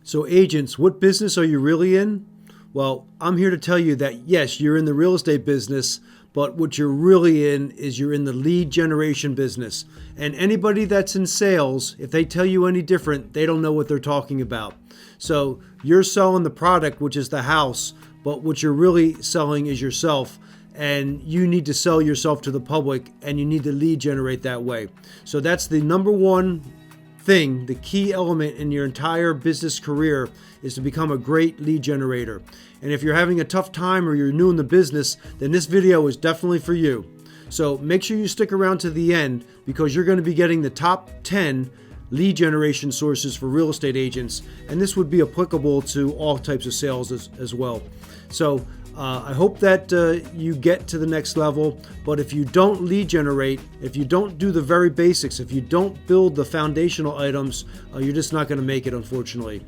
So agents, what business are you really in? Well, I'm here to tell you that yes, you're in the real estate business, but what you're really in is you're in the lead generation business. And anybody that's in sales, if they tell you any different, they don't know what they're talking about. So you're selling the product, which is the house, but what you're really selling is yourself. And you need to sell yourself to the public, and you need to lead generate that way. So that's the number one thing, the key element in your entire business career is to become a great lead generator. And if you're having a tough time or you're new in the business, then this video is definitely for you. So make sure you stick around to the end because you're going to be getting the top 10 lead generation sources for real estate agents. And this would be applicable to all types of sales as well. So I hope that you get to the next level, but if you don't lead generate, if you don't do the very basics, if you don't build the foundational items, you're just not going to make it, unfortunately.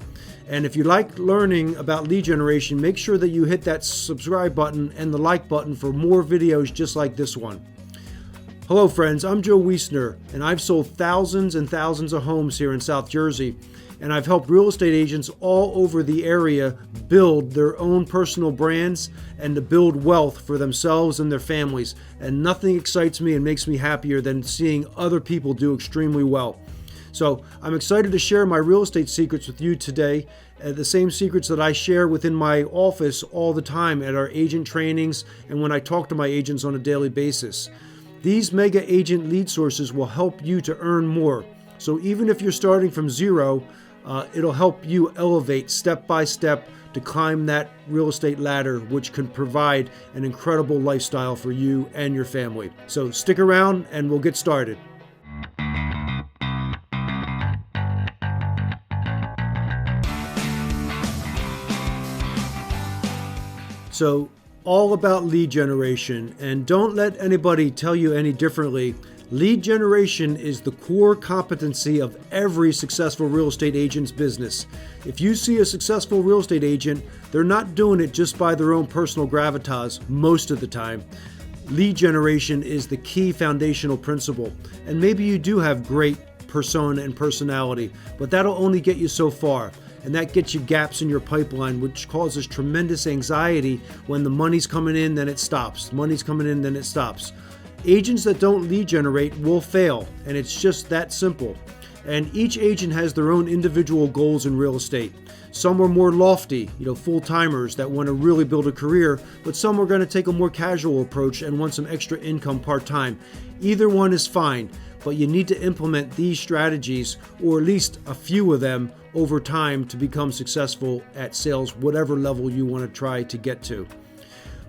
And if you like learning about lead generation, make sure that you hit that subscribe button and the like button for more videos just like this one. Hello friends, I'm Joe Wiessner, and I've sold thousands and thousands of homes here in South Jersey. And I've helped real estate agents all over the area build their own personal brands and to build wealth for themselves and their families. And nothing excites me and makes me happier than seeing other people do extremely well. So I'm excited to share my real estate secrets with you today, the same secrets that I share within my office all the time at our agent trainings and when I talk to my agents on a daily basis. These mega agent lead sources will help you to earn more. So even if you're starting from zero, it'll help you elevate step by step to climb that real estate ladder, which can provide an incredible lifestyle for you and your family. So stick around and we'll get started. So all about lead generation, and don't let anybody tell you any differently. Lead generation is the core competency of every successful real estate agent's business. If you see a successful real estate agent, they're not doing it just by their own personal gravitas most of the time. Lead generation is the key foundational principle. And maybe you do have great persona and personality, but that'll only get you so far. And that gets you gaps in your pipeline, which causes tremendous anxiety when the money's coming in, then it stops. Money's coming in, then it stops. Agents that don't lead generate will fail, and it's just that simple. And each agent has their own individual goals in real estate. Some are more lofty, full-timers that want to really build a career, but some are going to take a more casual approach and want some extra income part-time. Either one is fine, but you need to implement these strategies, or at least a few of them, over time to become successful at sales, whatever level you want to try to get to.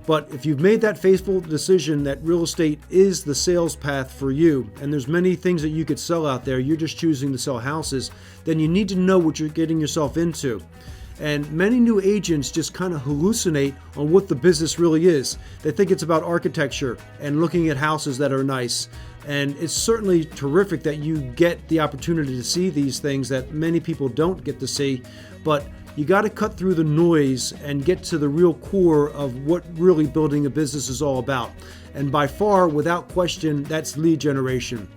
But if you've made that faithful decision that real estate is the sales path for you, and there's many things that you could sell out there, you're just choosing to sell houses, then you need to know what you're getting yourself into. And many new agents just kind of hallucinate on what the business really is. They think it's about architecture and looking at houses that are nice. And it's certainly terrific that you get the opportunity to see these things that many people don't get to see. But you got to cut through the noise and get to the real core of what really building a business is all about. And by far, without question, that's lead generation.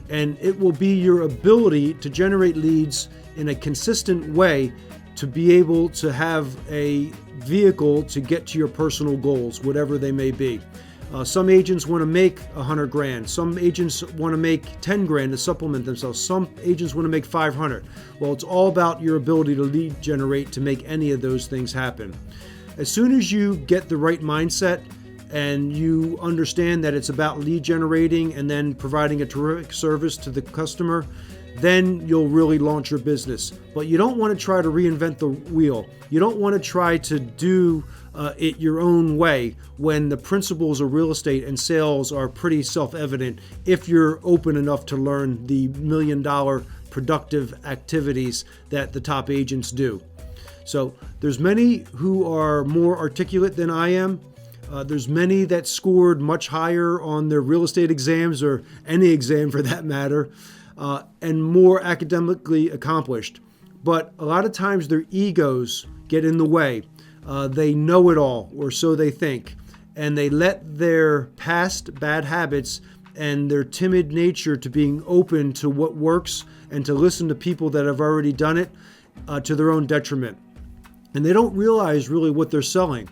And it will be your ability to generate leads in a consistent way to be able to have a vehicle to get to your personal goals, whatever they may be. Some agents want to make $100,000. Some agents want to make $10,000 to supplement themselves. Some agents want to make $500,000. Well, it's all about your ability to lead generate to make any of those things happen. As soon as you get the right mindset and you understand that it's about lead generating and then providing a terrific service to the customer, then you'll really launch your business. But you don't want to try to reinvent the wheel. You don't want to try to do it your own way when the principles of real estate and sales are pretty self-evident if you're open enough to learn the million-dollar productive activities that the top agents do. So there's many who are more articulate than I am. There's many that scored much higher on their real estate exams or any exam for that matter, and more academically accomplished. But a lot of times their egos get in the way. They know it all, or so they think, and they let their past bad habits and their timid nature to being open to what works and to listen to people that have already done it, to their own detriment. And they don't realize really what they're selling.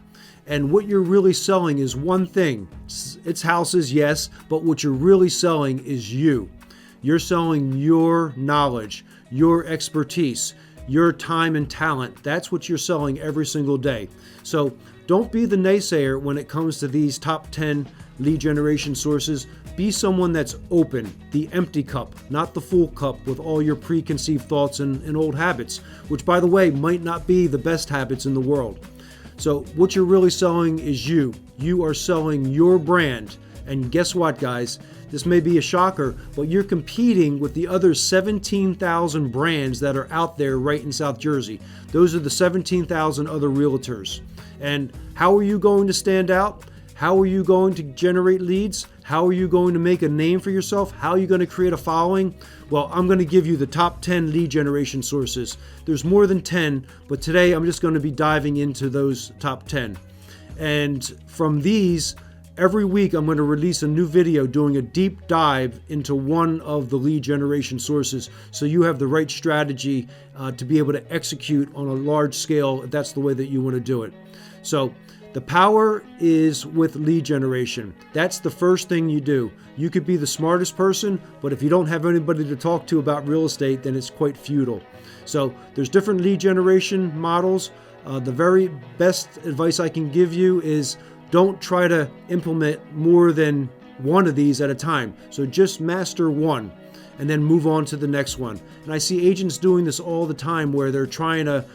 And what you're really selling is one thing. It's houses, yes, but what you're really selling is you. You're selling your knowledge, your expertise, your time and talent. That's what you're selling every single day. So don't be the naysayer when it comes to these top 10 lead generation sources. Be someone that's open, the empty cup, not the full cup with all your preconceived thoughts and old habits, which, by the way, might not be the best habits in the world. So what you're really selling is you. You are selling your brand. And guess what, guys? This may be a shocker, but you're competing with the other 17,000 brands that are out there right in South Jersey. Those are the 17,000 other realtors. And how are you going to stand out? How are you going to generate leads? How are you going to make a name for yourself? How are you going to create a following? Well, I'm going to give you the top 10 lead generation sources. There's more than 10, but today I'm just going to be diving into those top 10. And from these, every week I'm going to release a new video doing a deep dive into one of the lead generation sources, so you have the right strategy to be able to execute on a large scale if that's the way that you want to do it. So the power is with lead generation. That's the first thing you do. You could be the smartest person, but if you don't have anybody to talk to about real estate, then it's quite futile. So there's different lead generation models. The very best advice I can give you is don't try to implement more than one of these at a time. So just master one and then move on to the next one. And I see agents doing this all the time where they're trying to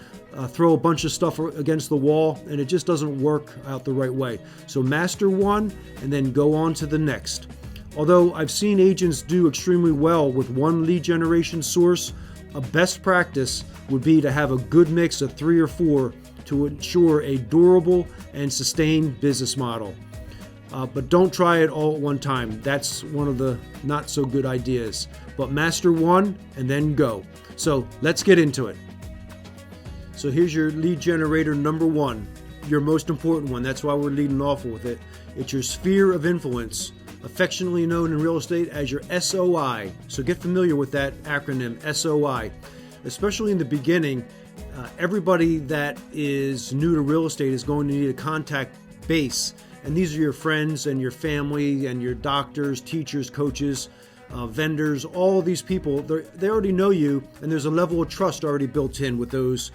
throw a bunch of stuff against the wall, and it just doesn't work out the right way. So master one and then go on to the next. Although I've seen agents do extremely well with one lead generation source, a best practice would be to have a good mix of 3 or 4 to ensure a durable and sustained business model. But don't try it all at one time. That's one of the not so good ideas. But master one and then go. So let's get into it. So here's your lead generator number 1, your most important one. That's why we're leading off with it. It's your sphere of influence, affectionately known in real estate as your SOI. So get familiar with that acronym, SOI. Especially in the beginning, everybody that is new to real estate is going to need a contact base. And these are your friends and your family and your doctors, teachers, coaches, vendors, all these people. They already know you, and there's a level of trust already built in with those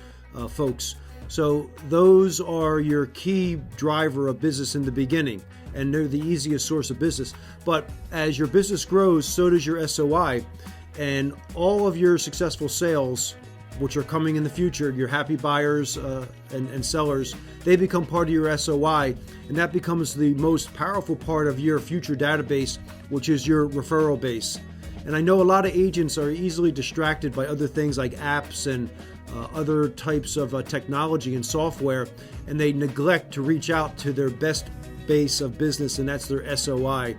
folks. So those are your key driver of business in the beginning, and they're the easiest source of business. But as your business grows, so does your SOI, and all of your successful sales, which are coming in the future, your happy buyers and sellers, they become part of your SOI, and that becomes the most powerful part of your future database, which is your referral base. And I know a lot of agents are easily distracted by other things like apps and other types of technology and software, and they neglect to reach out to their best base of business, and that's their SOI.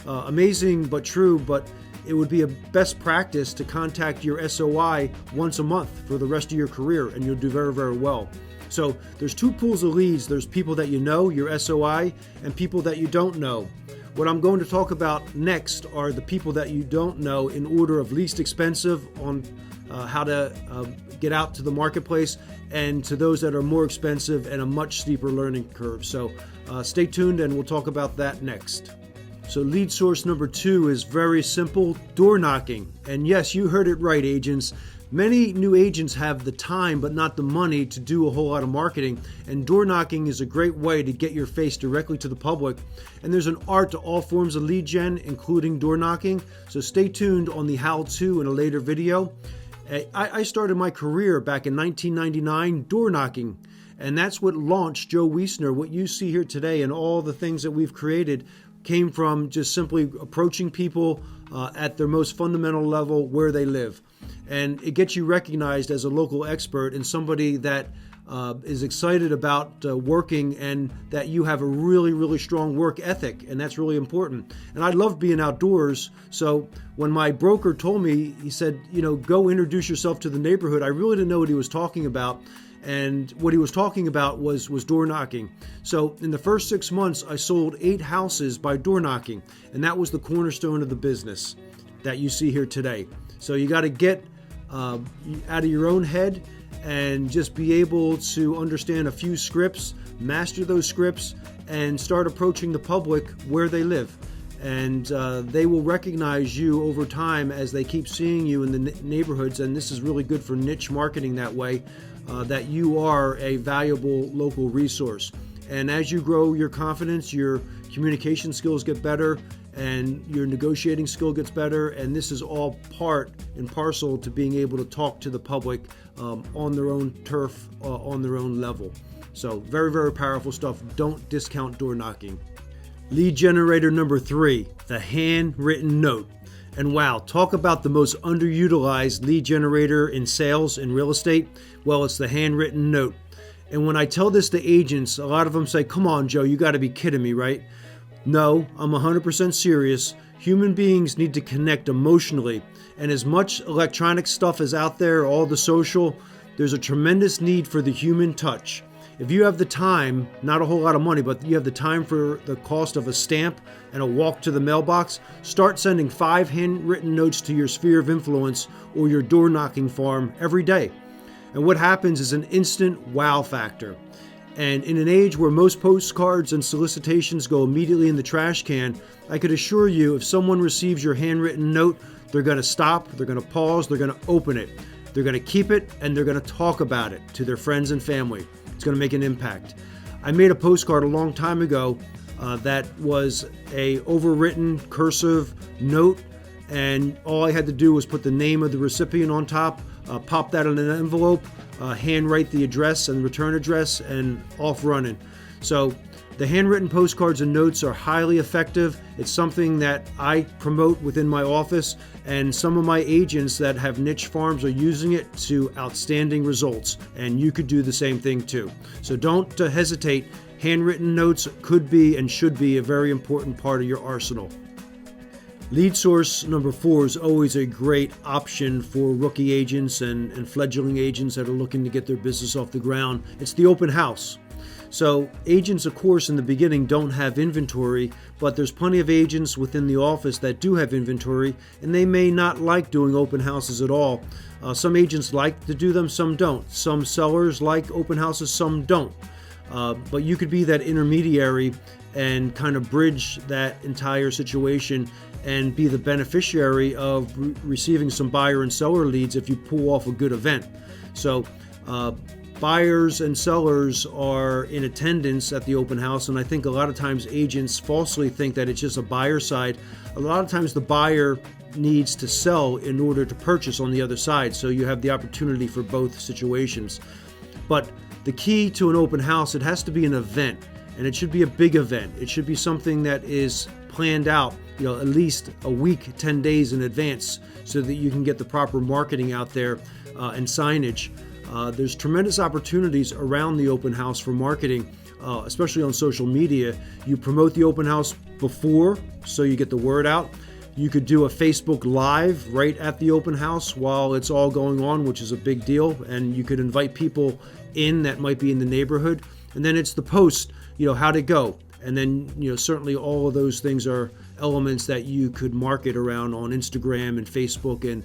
Amazing but true, but it would be a best practice to contact your SOI once a month for the rest of your career, and you'll do very, very well. So there's 2 pools of leads. There's people that you know, your SOI, and people that you don't know. What I'm going to talk about next are the people that you don't know in order of least expensive on how to get out to the marketplace, and to those that are more expensive and a much steeper learning curve. So stay tuned, and we'll talk about that next. So lead source number 2 is very simple, door knocking. And yes, you heard it right, agents. Many new agents have the time but not the money to do a whole lot of marketing, and door knocking is a great way to get your face directly to the public. And there's an art to all forms of lead gen, including door knocking. So stay tuned on the how-to in a later video. I started my career back in 1999 door knocking, and that's what launched Joe Wiessner. What you see here today and all the things that we've created came from just simply approaching people at their most fundamental level where they live. And it gets you recognized as a local expert and somebody that is excited about working, and that you have a really, really strong work ethic, and that's really important. And I love being outdoors, so when my broker told me, he said, go introduce yourself to the neighborhood, I really didn't know what he was talking about. And what he was talking about was door knocking. So in the first 6 months, I sold 8 houses by door knocking, and that was the cornerstone of the business that you see here today. So you got to get out of your own head and just be able to understand a few scripts, master those scripts, and start approaching the public where they live. And they will recognize you over time as they keep seeing you in the neighborhoods. And this is really good for niche marketing that way, that you are a valuable local resource. And as you grow your confidence, your communication skills get better and your negotiating skill gets better. And this is all part and parcel to being able to talk to the public on their own turf, on their own level. So very, very powerful stuff. Don't discount door knocking. Lead generator number 3, the handwritten note. And wow, talk about the most underutilized lead generator in sales in real estate. Well, it's the handwritten note. And when I tell this to agents, a lot of them say, come on, Joe, you got to be kidding me, right? No, I'm 100% serious. Human beings need to connect emotionally. And as much electronic stuff is out there, all the social, there's a tremendous need for the human touch. If you have the time, not a whole lot of money, but you have the time for the cost of a stamp and a walk to the mailbox, start sending 5 handwritten notes to your sphere of influence or your door knocking farm every day. And what happens is an instant wow factor. And in an age where most postcards and solicitations go immediately in the trash can, I could assure you if someone receives your handwritten note, they're going to stop, they're going to pause, they're going to open it, they're going to keep it, and they're going to talk about it to their friends and family. It's going to make an impact. I made a postcard a long time ago that was a overwritten cursive note, and all I had to do was put the name of the recipient on top, pop that in an envelope, handwrite the address and return address, and off running. So the handwritten postcards and notes are highly effective. It's something that I promote within my office, and some of my agents that have niche farms are using it to outstanding results, and you could do the same thing too. So don't hesitate. Handwritten notes could be and should be a very important part of your arsenal. Lead source number 4 is always a great option for rookie agents and fledgling agents that are looking to get their business off the ground. It's the open house. So agents, of course, in the beginning don't have inventory, but there's plenty of agents within the office that do have inventory, and they may not like doing open houses at all. Some agents like to do them, some don't. Some sellers like open houses, some don't. But you could be that intermediary and kind of bridge that entire situation and be the beneficiary of receiving some buyer and seller leads if you pull off a good event. So buyers and sellers are in attendance at the open house, and I think a lot of times agents falsely think that it's just a buyer side. A lot of times the buyer needs to sell in order to purchase on the other side, so you have the opportunity for both situations. But the key to an open house, it has to be an event, and it should be a big event. It should be something that is planned out, at least a week, 10 days in advance, so that you can get the proper marketing out there and signage. There's tremendous opportunities around the open house for marketing, especially on social media. You promote the open house before, so you get the word out. You could do a Facebook Live right at the open house while it's all going on, which is a big deal. And you could invite people in that might be in the neighborhood. And then it's the post, how'd it go? And then, certainly all of those things are elements that you could market around on Instagram and Facebook and,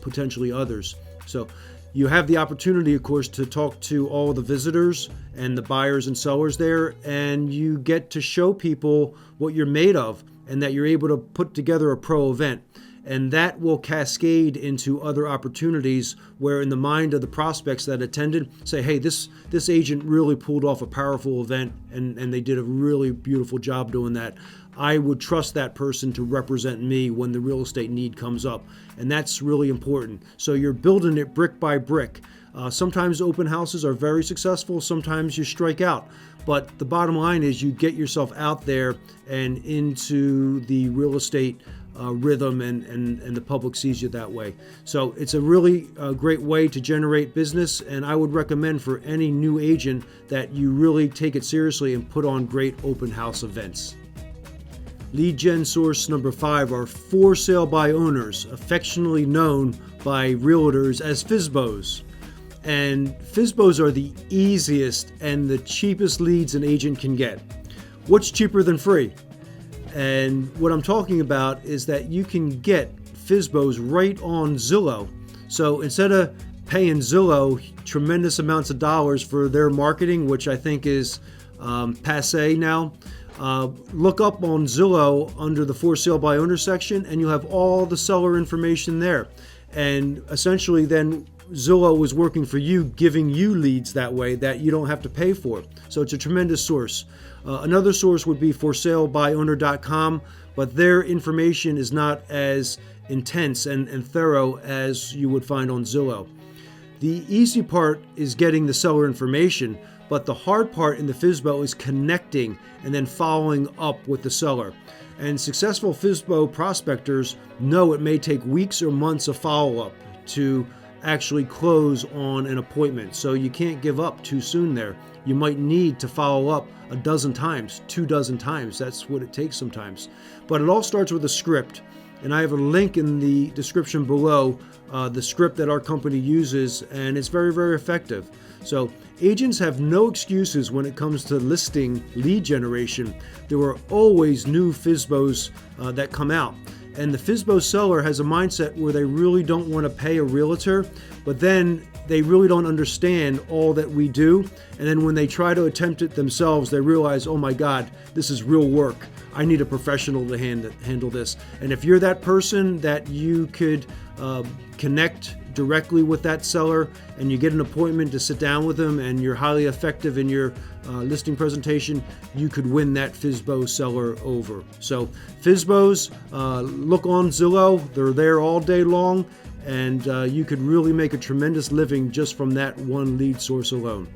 potentially others. So you have the opportunity, of course, to talk to all the visitors and the buyers and sellers there, and you get to show people what you're made of and that you're able to put together a pro event. And that will cascade into other opportunities where in the mind of the prospects that attended say, hey, this agent really pulled off a powerful event and they did a really beautiful job doing that. I would trust that person to represent me when the real estate need comes up. And that's really important. So you're building it brick by brick. Sometimes open houses are very successful. Sometimes you strike out. But the bottom line is you get yourself out there and into the real estate rhythm and the public sees you that way. So it's a really great way to generate business, and I would recommend for any new agent that you really take it seriously and put on great open house events. Lead gen source number 5 are for sale by owners, affectionately known by realtors as FSBOs. And FSBOs are the easiest and the cheapest leads an agent can get. What's cheaper than free? And what I'm talking about is that you can get FSBOs right on Zillow. So instead of paying Zillow tremendous amounts of dollars for their marketing, which I think is passe now. Look up on Zillow under the for sale by owner section, and you'll have all the seller information there. And essentially then Zillow is working for you, giving you leads that way that you don't have to pay for. So it's a tremendous source. Another source would be forsalebyowner.com, but their information is not as intense and thorough as you would find on Zillow. The easy part is getting the seller information, but the hard part in the FSBO is connecting and then following up with the seller. And successful FSBO prospectors know it may take weeks or months of follow-up to actually close on an appointment. So you can't give up too soon there. You might need to follow up a dozen times, 24 times. That's what it takes sometimes. But it all starts with a script. And I have a link in the description below, the script that our company uses, and it's very, very effective. So agents have no excuses when it comes to listing lead generation. There are always new FSBOs that come out. And the FSBO seller has a mindset where they really don't want to pay a realtor, but then they really don't understand all that we do. And then when they try to attempt it themselves, they realize, oh my God, this is real work. I need a professional to handle this. And if you're that person that you could connect directly with that seller and you get an appointment to sit down with them and you're highly effective in your listing presentation, you could win that FSBO seller over. So FSBOs, look on Zillow. They're there all day long, and you could really make a tremendous living just from that one lead source alone.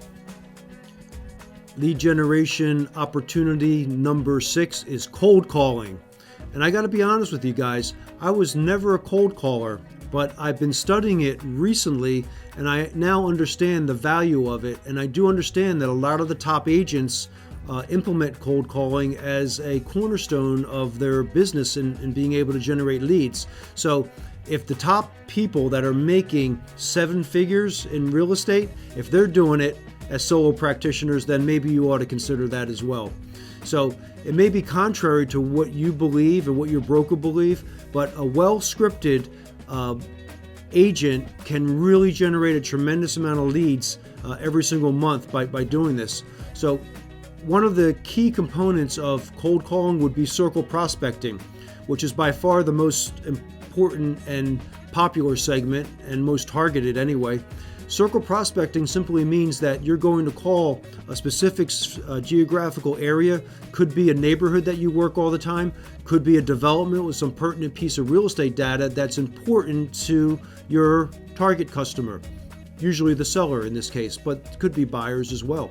Lead generation opportunity number 6 is cold calling. And I got to be honest with you guys, I was never a cold caller, but I've been studying it recently and I now understand the value of it. And I do understand that a lot of the top agents implement cold calling as a cornerstone of their business and being able to generate leads. So if the top people that are making 7 figures in real estate, if they're doing it as solo practitioners, then maybe you ought to consider that as well. So it may be contrary to what you believe and what your broker believe, but a well-scripted agent can really generate a tremendous amount of leads every single month by doing this. So one of the key components of cold calling would be circle prospecting, which is by far the most important and popular segment and most targeted anyway. Circle prospecting simply means that you're going to call a specific geographical area. Could be a neighborhood that you work all the time, could be a development with some pertinent piece of real estate data that's important to your target customer, usually the seller in this case, but could be buyers as well.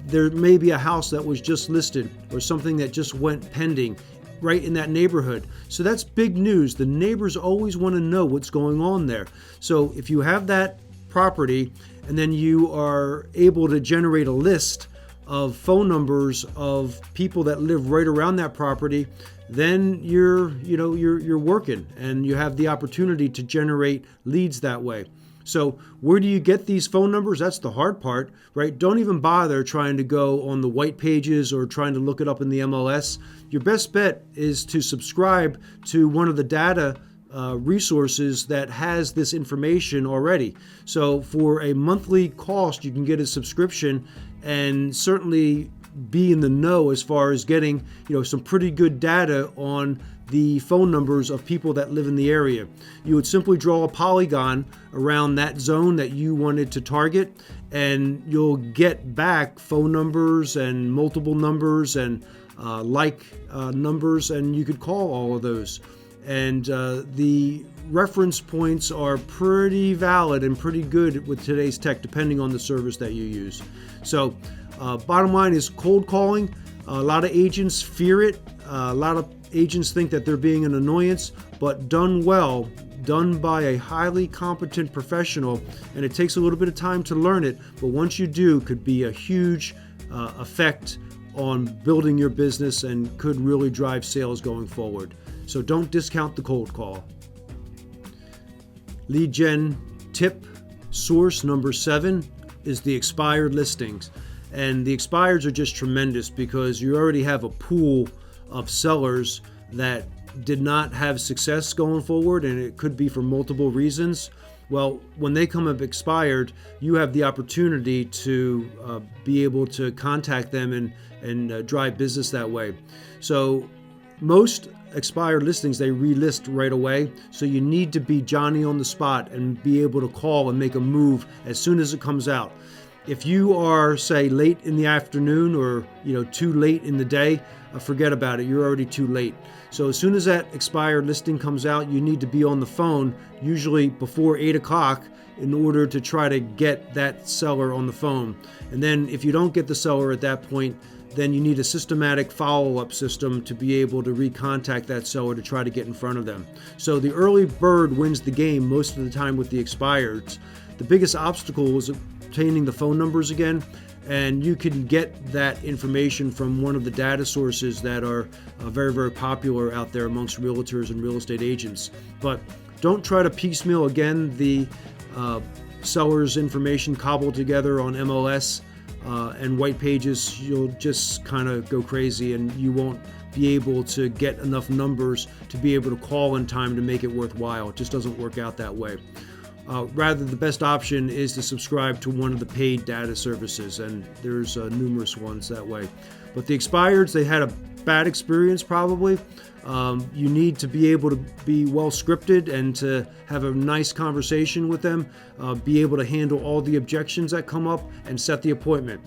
There may be a house that was just listed or something that just went pending right in that neighborhood. So that's big news. The neighbors always want to know what's going on there. So if you have that property and then you are able to generate a list of phone numbers of people that live right around that property, then you're working and you have the opportunity to generate leads that way. So where do you get these phone numbers? That's the hard part, right? Don't even bother trying to go on the white pages or trying to look it up in the MLS. Your best bet is to subscribe to one of the data resources that has this information already. So for a monthly cost, you can get a subscription and certainly be in the know as far as getting some pretty good data on the phone numbers of people that live in the area. You would simply draw a polygon around that zone that you wanted to target, and you'll get back phone numbers and multiple numbers and numbers, and you could call all of those. And the reference points are pretty valid and pretty good with today's tech, depending on the service that you use. So bottom line is cold calling. A lot of agents fear it. A lot of agents think that they're being an annoyance, but done well, done by a highly competent professional, and it takes a little bit of time to learn it, but once you do, could be a huge effect on building your business and could really drive sales going forward. So don't discount the cold call. Lead gen tip source number 7 is the expired listings. And the expireds are just tremendous because you already have a pool of sellers that did not have success going forward, and it could be for multiple reasons. Well, when they come up expired, you have the opportunity to be able to contact them and drive business that way. So most expired listings, they relist right away. So you need to be Johnny on the spot and be able to call and make a move as soon as it comes out. If you are, say, late in the afternoon or too late in the day, forget about it. You're already too late. So as soon as that expired listing comes out, you need to be on the phone, usually before 8 o'clock, in order to try to get that seller on the phone. And then if you don't get the seller at that point, then you need a systematic follow-up system to be able to recontact that seller to try to get in front of them. So the early bird wins the game most of the time with the expireds. The biggest obstacle is obtaining the phone numbers again, and you can get that information from one of the data sources that are very, very popular out there amongst realtors and real estate agents. But don't try to piecemeal again the seller's information cobbled together on MLS and white pages. You'll just kind of go crazy and you won't be able to get enough numbers to be able to call in time to make it worthwhile. It just doesn't work out that way. Rather, the best option is to subscribe to one of the paid data services, and there's numerous ones that way. But the expireds, they had a bad experience probably. You need to be able to be well scripted and to have a nice conversation with them, be able to handle all the objections that come up and set the appointment.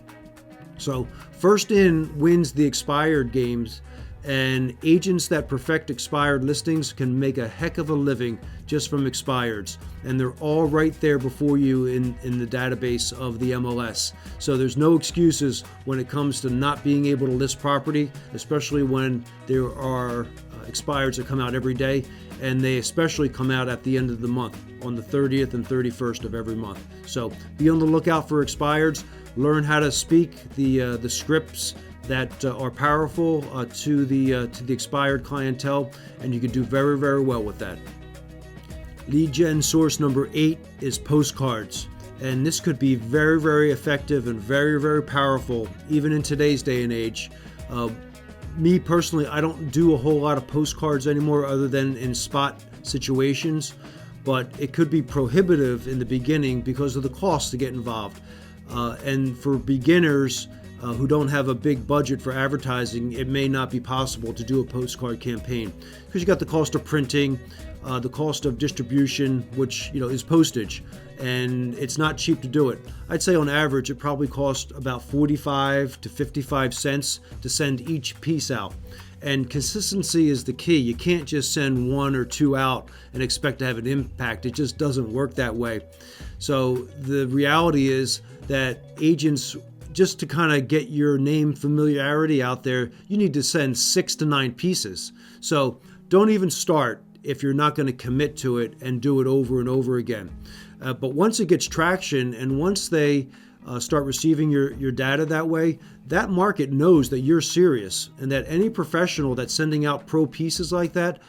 So first in wins the expired games, and agents that perfect expired listings can make a heck of a living just from expireds, and they're all right there before you in the database of the MLS. So there's no excuses when it comes to not being able to list property, especially when there are expireds that come out every day, and they especially come out at the end of the month on the 30th and 31st of every month. So be on the lookout for expireds. Learn how to speak the scripts that are powerful to the expired clientele, and you can do very, very well with that. Lead gen source number 8 is postcards, and this could be very, very effective and very, very powerful even in today's day and age. Me personally, I don't do a whole lot of postcards anymore other than in spot situations, but it could be prohibitive in the beginning because of the cost to get involved. And for beginners who don't have a big budget for advertising, it may not be possible to do a postcard campaign because you got the cost of printing, the cost of distribution, which is postage, and it's not cheap to do it. I'd say on average it probably costs about 45 to 55 cents to send each piece out. And consistency is the key. You can't just send 1 or 2 out and expect to have an impact. It just doesn't work that way. So the reality is that agents, just to kind of get your name familiarity out there, you need to send 6 to 9 pieces. So don't even start if you're not going to commit to it and do it over and over again. But once it gets traction and once they start receiving your data that way, that market knows that you're serious, and that any professional that's sending out pro pieces like that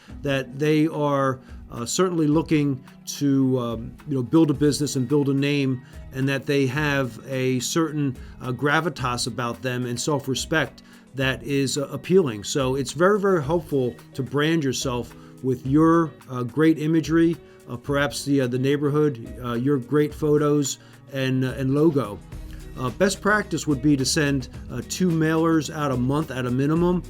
they are certainly looking to build a business and build a name, and that they have a certain gravitas about them and self-respect that is appealing. So it's very, very helpful to brand yourself with your great imagery, perhaps the neighborhood, your great photos and logo. Best practice would be to send 2 mailers out a month at a minimum,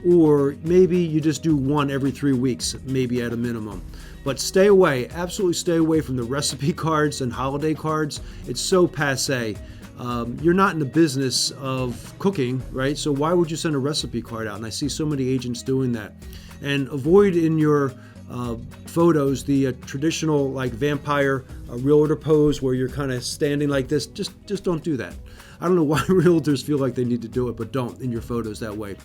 or maybe you just do 1 every 3 weeks, maybe at a minimum. But stay away, absolutely stay away from the recipe cards and holiday cards. It's so passé. You're not in the business of cooking, right? So why would you send a recipe card out? And I see so many agents doing that. And avoid in your photos the traditional like vampire realtor pose where you're kind of standing like this. Just don't do that. I don't know why realtors feel like they need to do it, but don't in your photos that way.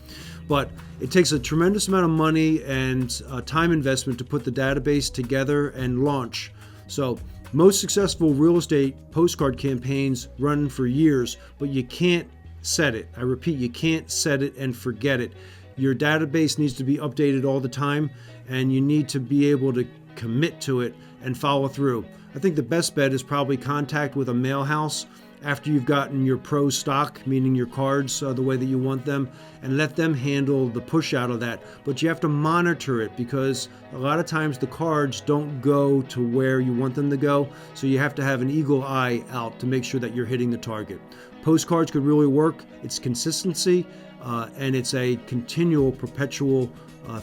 But it takes a tremendous amount of money and time investment to put the database together and launch. So most successful real estate postcard campaigns run for years, but you can't set it. I repeat, you can't set it and forget it. Your database needs to be updated all the time, and you need to be able to commit to it and follow through. I think the best bet is probably contact with a mail house after you've gotten your pro stock, meaning your cards the way that you want them, and let them handle the push out of that. But you have to monitor it, because a lot of times the cards don't go to where you want them to go. So you have to have an eagle eye out to make sure that you're hitting the target. Postcards could really work. It's consistency, and it's a continual, perpetual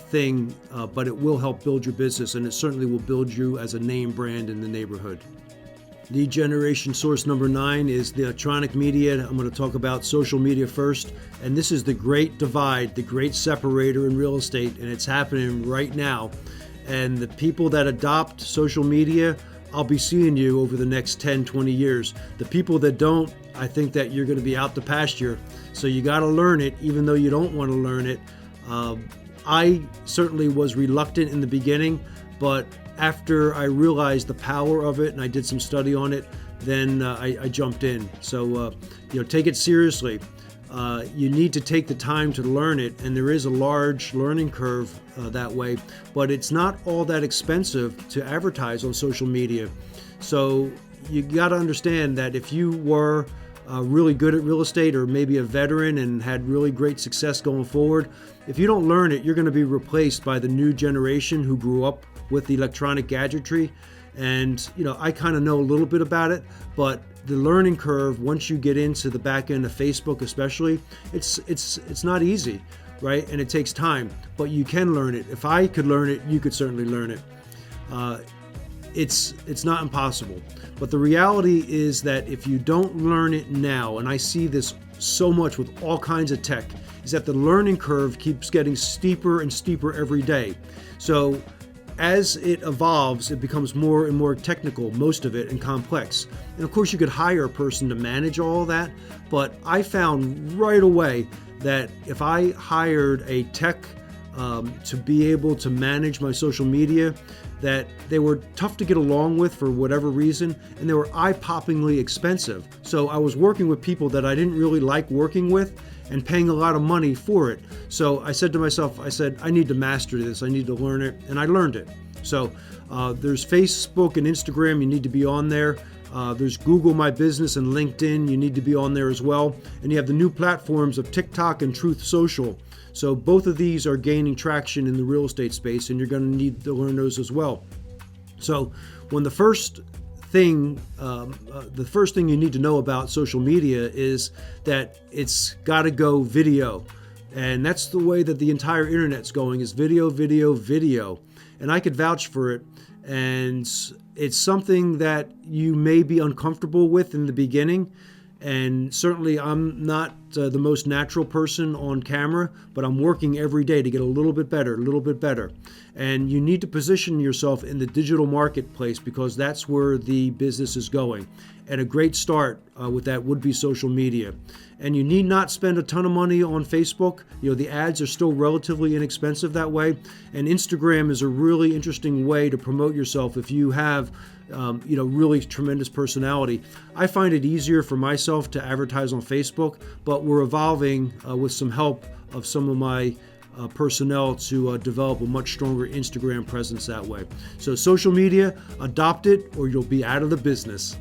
thing, but it will help build your business, and it certainly will build you as a name brand in the neighborhood. Lead generation source number 9 is the electronic media. I'm going to talk about social media first. And this is the great divide, the great separator in real estate, and it's happening right now. And the people that adopt social media, I'll be seeing you over the next 10, 20 years. The people that don't, I think that you're going to be out to pasture. So you got to learn it, even though you don't want to learn it. I certainly was reluctant in the beginning, but after I realized the power of it and I did some study on it, then I jumped in. So, take it seriously. You need to take the time to learn it, and there is a large learning curve that way, but it's not all that expensive to advertise on social media. So you got to understand that if you were really good at real estate, or maybe a veteran and had really great success going forward, if you don't learn it, you're going to be replaced by the new generation who grew up with the electronic gadgetry. And I kind of know a little bit about it, but the learning curve, once you get into the back end of Facebook especially, it's not easy, right? And it takes time, but you can learn it. If I could learn it, you could certainly learn it. It's not impossible, but the reality is that if you don't learn it now, and I see this so much with all kinds of tech, is that the learning curve keeps getting steeper and steeper every day. So as it evolves, it becomes more and more technical, most of it, and complex. And of course, you could hire a person to manage all that, but I found right away that if I hired a tech to be able to manage my social media, that they were tough to get along with for whatever reason, and they were eye-poppingly expensive. So I was working with people that I didn't really like working with and paying a lot of money for it. So I said to myself, I need to master this. I need to learn it, and I learned it. So there's Facebook and Instagram. You need to be on there. There's Google My Business and LinkedIn. You need to be on there as well. And you have the new platforms of TikTok and Truth Social. So both of these are gaining traction in the real estate space, and you're going to need to learn those as well. So when the first thing you need to know about social media is that it's got to go video. And that's the way that the entire internet's going, is video, video, video. And I could vouch for it. And it's something that you may be uncomfortable with in the beginning. And certainly I'm not the most natural person on camera, but I'm working every day to get a little bit better. And you need to position yourself in the digital marketplace, because that's where the business is going. And a great start with that would be social media. And you need not spend a ton of money on Facebook. The ads are still relatively inexpensive that way. And Instagram is a really interesting way to promote yourself if you have really tremendous personality. I find it easier for myself to advertise on Facebook, but we're evolving with some help of some of my personnel to develop a much stronger Instagram presence that way. So social media, adopt it or you'll be out of the business.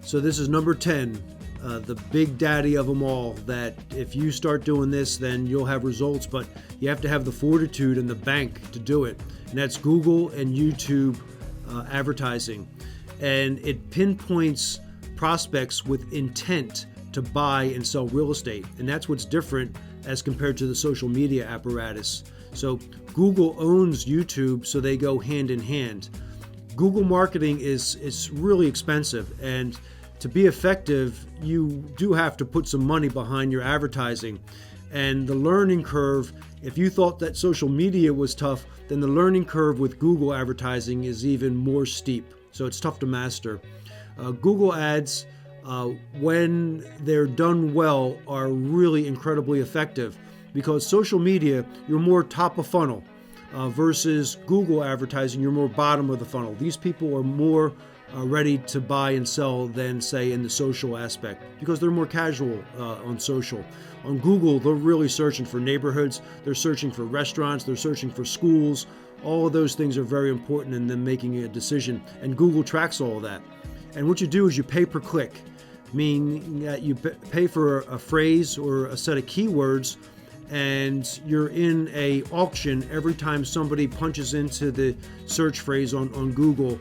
So this is number 10, the big daddy of them all, that if you start doing this, then you'll have results, but you have to have the fortitude and the bank to do it. And that's Google and YouTube advertising. And it pinpoints prospects with intent to buy and sell real estate. And that's what's different as compared to the social media apparatus. So Google owns YouTube, so they go hand in hand. Google marketing is really expensive, and to be effective, you do have to put some money behind your advertising. And the learning curve, if you thought that social media was tough, then the learning curve with Google advertising is even more steep. So it's tough to master. Google ads, when they're done well, are really incredibly effective, because social media, you're more top of funnel versus Google advertising, you're more bottom of the funnel. These people are more ready to buy and sell than, say, in the social aspect, because they're more casual on social. On Google, they're really searching for neighborhoods, they're searching for restaurants, they're searching for schools. All of those things are very important in them making a decision, and Google tracks all of that. And what you do is you pay per click. meaning that you pay for a phrase or a set of keywords, and you're in a auction every time somebody punches into the search phrase on Google.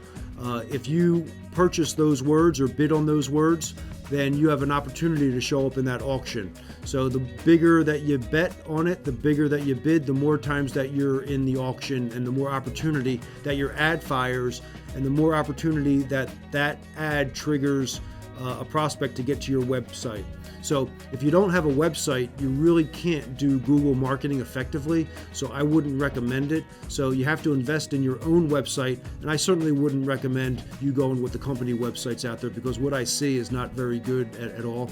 If you purchase those words or bid on those words, then you have an opportunity to show up in that auction. So the bigger that you bet on it, the bigger that you bid, the more times that you're in the auction, and the more opportunity that your ad fires, and the more opportunity that that ad triggers a prospect to get to your website. So if you don't have a website, you really can't do Google marketing effectively. So I wouldn't recommend it. So you have to invest in your own website. And I certainly wouldn't recommend you going with the company websites out there, because what I see is not very good at all.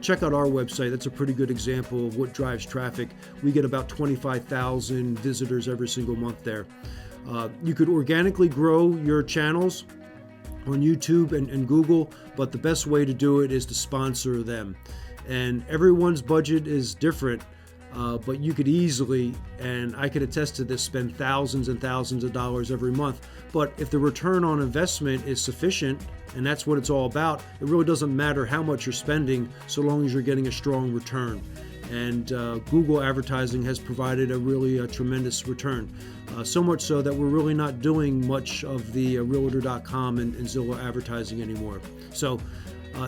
Check out our website. That's a pretty good example of what drives traffic. We get about 25,000 visitors every single month there. You could organically grow your channels on YouTube and Google, but the best way to do it is to sponsor them. And everyone's budget is different, but you could easily, and I could attest to this, spend thousands and thousands of dollars every month. But if the return on investment is sufficient, and that's what it's all about, it really doesn't matter how much you're spending so long as you're getting a strong return. And Google advertising has provided a really tremendous return. So much so that we're really not doing much of the Realtor.com and Zillow advertising anymore. So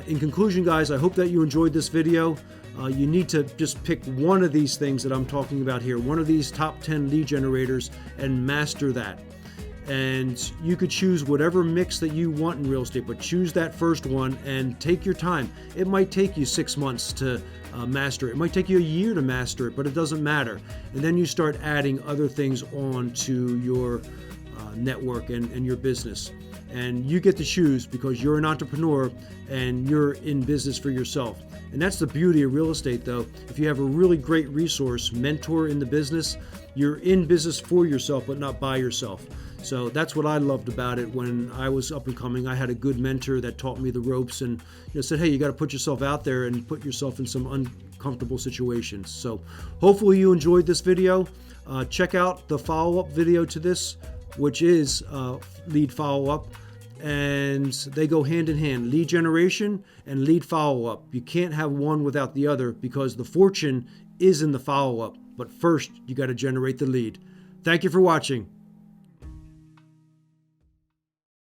in conclusion, guys, I hope that you enjoyed this video. You need to just pick one of these things that I'm talking about here, one of these top 10 lead generators, and master that. And you could choose whatever mix that you want in real estate, but choose that first one and take your time. It might take you 6 months to master it. It might take you a year to master it, but it doesn't matter. And then you start adding other things on to your network and your business. And you get to choose, because you're an entrepreneur and you're in business for yourself. And that's the beauty of real estate, though. If you have a really great resource, mentor in the business, you're in business for yourself, but not by yourself. So that's what I loved about it. When I was up and coming, I had a good mentor that taught me the ropes and said, hey, you got to put yourself out there and put yourself in some uncomfortable situations. So hopefully you enjoyed this video. Check out the follow-up video to this, which is lead follow-up. And they go hand in hand, lead generation and lead follow-up. You can't have one without the other, because the fortune is in the follow-up. But first, you got to generate the lead. Thank you for watching.